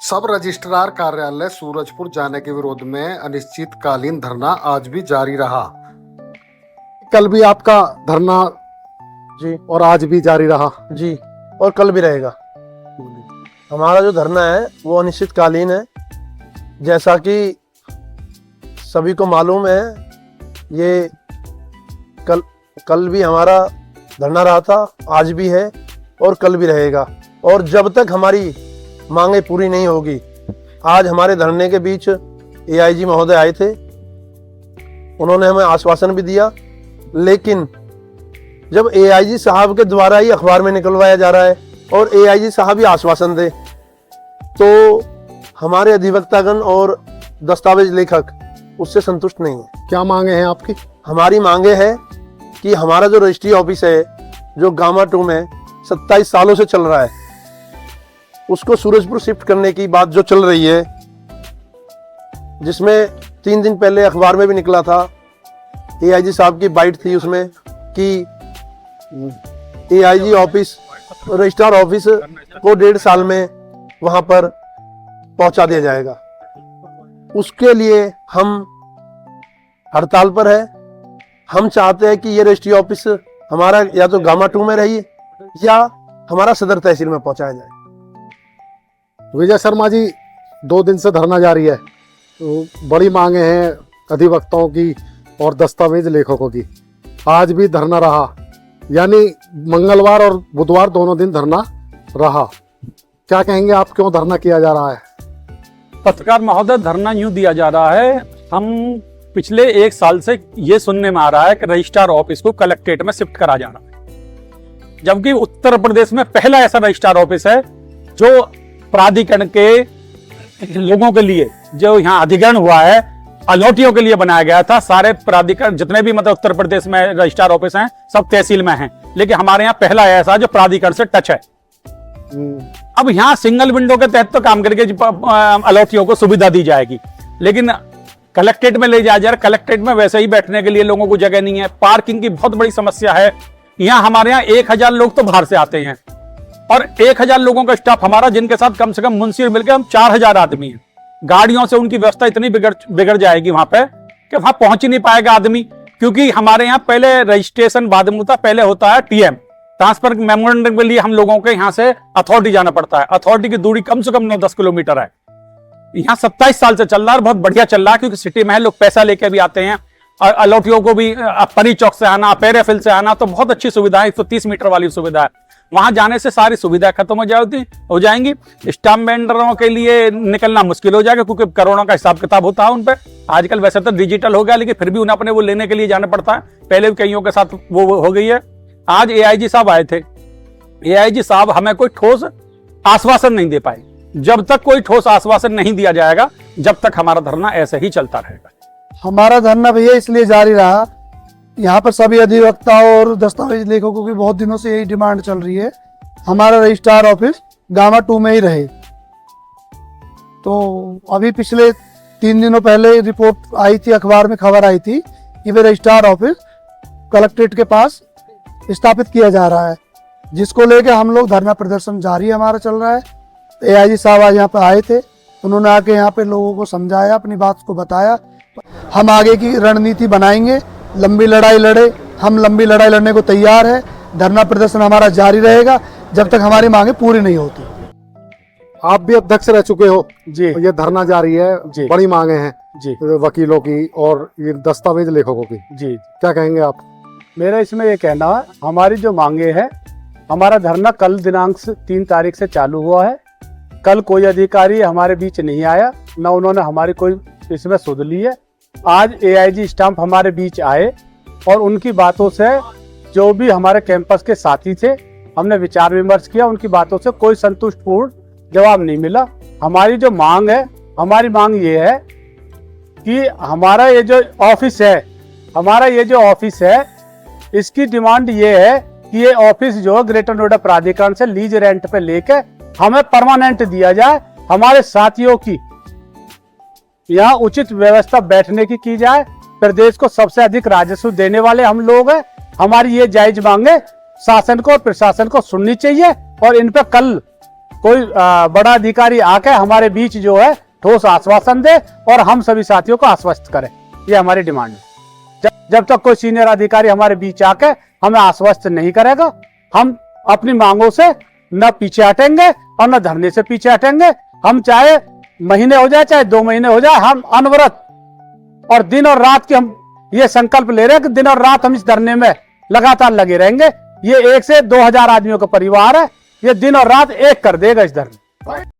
सब रजिस्ट्रार कार्यालय सूरजपुर जाने के विरोध में अनिश्चितकालीन धरना आज भी जारी रहा। कल भी आपका धरना जी और आज भी जारी रहा जी, और कल भी रहेगा। हमारा जो धरना है वो अनिश्चितकालीन है। जैसा कि सभी को मालूम है, ये कल भी हमारा धरना रहा था, आज भी है और कल भी रहेगा। और जब तक हमारी मांगे पूरी नहीं होगी, आज हमारे धरने के बीच एआईजी महोदय आए थे, उन्होंने हमें आश्वासन भी दिया, लेकिन जब एआईजी साहब के द्वारा ही अखबार में निकलवाया जा रहा है और एआईजी साहब ही आश्वासन दे, तो हमारे अधिवक्तागण और दस्तावेज लेखक उससे संतुष्ट नहीं है। क्या मांगे हैं आपकी? हमारी मांगे है कि हमारा जो रजिस्ट्री ऑफिस है, जो गामा 2 में 27 सालों से चल रहा है, उसको सूरजपुर शिफ्ट करने की बात जो चल रही है, जिसमें 3 दिन पहले अखबार में भी निकला था, एआईजी साहब की बाइट थी उसमें कि एआईजी ऑफिस, रजिस्ट्रार ऑफिस को 1.5 साल में वहां पर पहुंचा दिया जाएगा। उसके लिए हम हड़ताल पर है। हम चाहते हैं कि ये रजिस्ट्री ऑफिस हमारा या तो गामा 2 में रही या हमारा सदर तहसील में पहुंचाया जाए। विजय शर्मा जी, 2 दिन से धरना जारी है, तो बड़ी मांगे हैं अधिवक्ताओं की और दस्तावेज लेखकों की। आज भी धरना रहा, यानी मंगलवार और बुधवार दोनों दिन धरना रहा। क्या कहेंगे आप, क्यों धरना किया जा रहा है? पत्रकार महोदय, धरना यूं दिया जा रहा है, हम पिछले 1 साल से ये सुनने में आ रहा है कि रजिस्ट्रार ऑफिस को कलेक्ट्रेट में शिफ्ट करा जा रहा है, जबकि उत्तर प्रदेश में पहला ऐसा रजिस्ट्रार ऑफिस है जो प्राधिकरण के लोगों के लिए, जो यहाँ अधिग्रहण हुआ है, अलौटियों के लिए बनाया गया था। सारे प्राधिकरण जितने भी मतलब उत्तर प्रदेश में रजिस्ट्रार ऑफिस हैं, सब तहसील में हैं, लेकिन हमारे यहाँ पहला ऐसा जो प्राधिकरण से टच है। अब यहाँ सिंगल विंडो के तहत तो काम करके अलौटियों को सुविधा दी जाएगी, लेकिन कलेक्ट्रेट में ले जाया जा रहा है। कलेक्ट्रेट में वैसे ही बैठने के लिए लोगों को जगह नहीं है। पार्किंग की बहुत बड़ी समस्या है। यहाँ हमारे यहाँ 1000 लोग तो बाहर से आते हैं और 1000 लोगों का स्टाफ हमारा, जिनके साथ कम से कम मुंशी मिलकर हम 4000 आदमी हैं। गाड़ियों से उनकी व्यवस्था इतनी बिगड़ जाएगी वहां पे कि वहां पहुंच ही नहीं पाएगा आदमी, क्योंकि हमारे यहाँ पहले रजिस्ट्रेशन बाद में होता, पहले होता है टीएम, ट्रांसफर मेमोरेंडम के लिए हम लोगों के यहाँ से अथॉरिटी जाना पड़ता है। अथॉरिटी की दूरी कम से कम 9-10 किलोमीटर है। यहाँ 27 साल से चल रहा है, बहुत बढ़िया चल रहा है, क्योंकि सिटी में है, लोग पैसा लेके भी आते हैं और अलौटियों को भी परी चौक से आना, पेरेफिल से आना, तो बहुत अच्छी सुविधा है। 130 मीटर वाली सुविधा है। वहां जाने से सारी सुविधा खत्म हो जाएंगी। स्टाम्प वेंडरों के लिए निकलना मुश्किल हो जाएगा, क्योंकि करोड़ों का हिसाब किताब होता है उन पर। आजकल वैसे तो डिजिटल हो गया, लेकिन फिर भी उन्हें अपने वो लेने के लिए जाना पड़ता है। पहले भी कईयों के साथ वो हो गई है। आज एआईजी साहब आए थे। एआईजी साहब हमें कोई ठोस आश्वासन नहीं दे पाए। जब तक कोई ठोस आश्वासन नहीं दिया जाएगा, जब तक हमारा धरना ऐसे ही चलता रहेगा। हमारा धरना भैया इसलिए जारी रहा, यहाँ पर सभी अधिवक्ता और दस्तावेज लेखकों की बहुत दिनों से यही डिमांड चल रही है, हमारा रजिस्ट्रार ऑफिस गामा 2 में ही रहे। तो अभी पिछले 3 दिनों पहले रिपोर्ट आई थी, अखबार में खबर आई थी कि वे रजिस्ट्रार ऑफिस कलेक्ट्रेट के पास स्थापित किया जा रहा है, जिसको लेकर हम लोग धरना प्रदर्शन जारी हमारा चल रहा है। एआईजी साहब आज यहाँ पे आए थे, उन्होंने आके यहाँ पे लोगों को समझाया, अपनी बात को बताया। हम आगे की रणनीति बनाएंगे, लंबी लड़ाई लड़े, हम लंबी लड़ाई लड़ने को तैयार है। धरना प्रदर्शन हमारा जारी रहेगा जब तक हमारी मांगे पूरी नहीं होती। आप भी अध्यक्ष रह चुके हो जी, ये धरना जारी है जी, बड़ी मांगे हैं जी, वकीलों की और ये दस्तावेज लेखकों की। जी, क्या कहेंगे आप? मेरा इसमें ये कहना है, हमारी जो मांगे हैं, हमारा धरना कल दिनांक 3 तारीख से चालू हुआ है। कल कोई अधिकारी हमारे बीच नहीं आया, न उन्होंने हमारी कोई इसमें सुध ली है। आज एआईजी स्टाम्प हमारे बीच आए और उनकी बातों से, जो भी हमारे कैंपस के साथी थे, हमने विचार विमर्श किया। उनकी बातों से कोई संतुष्टपूर्ण जवाब नहीं मिला। हमारी जो मांग है, हमारी मांग ये है कि हमारा ये जो ऑफिस है, इसकी डिमांड ये है कि ये ऑफिस जो ग्रेटर नोएडा प्राधिकरण से लीज रेंट पे लेके हमें परमानेंट दिया जाए। हमारे साथियों की यहाँ उचित व्यवस्था बैठने की जाए। प्रदेश को सबसे अधिक राजस्व देने वाले हम लोग हैं। हमारी ये जायज मांगे शासन को और प्रशासन को सुननी चाहिए और इन पर कल कोई बड़ा अधिकारी आके हमारे बीच जो है ठोस आश्वासन दे और हम सभी साथियों को आश्वस्त करे। ये हमारी डिमांड है। जब तक कोई सीनियर अधिकारी हमारे बीच आके हमें आश्वस्त नहीं करेगा, हम अपनी मांगों से न पीछे हटेंगे और न धरने से पीछे हटेंगे। हम चाहे महीने हो जाए चाहे 2 महीने हो जाए, हम अनवरत और दिन और रात की हम ये संकल्प ले रहे हैं कि दिन और रात हम इस धरने में लगातार लगे रहेंगे। ये 1 से 2000 आदमियों का परिवार है, ये दिन और रात एक कर देगा इस धरने।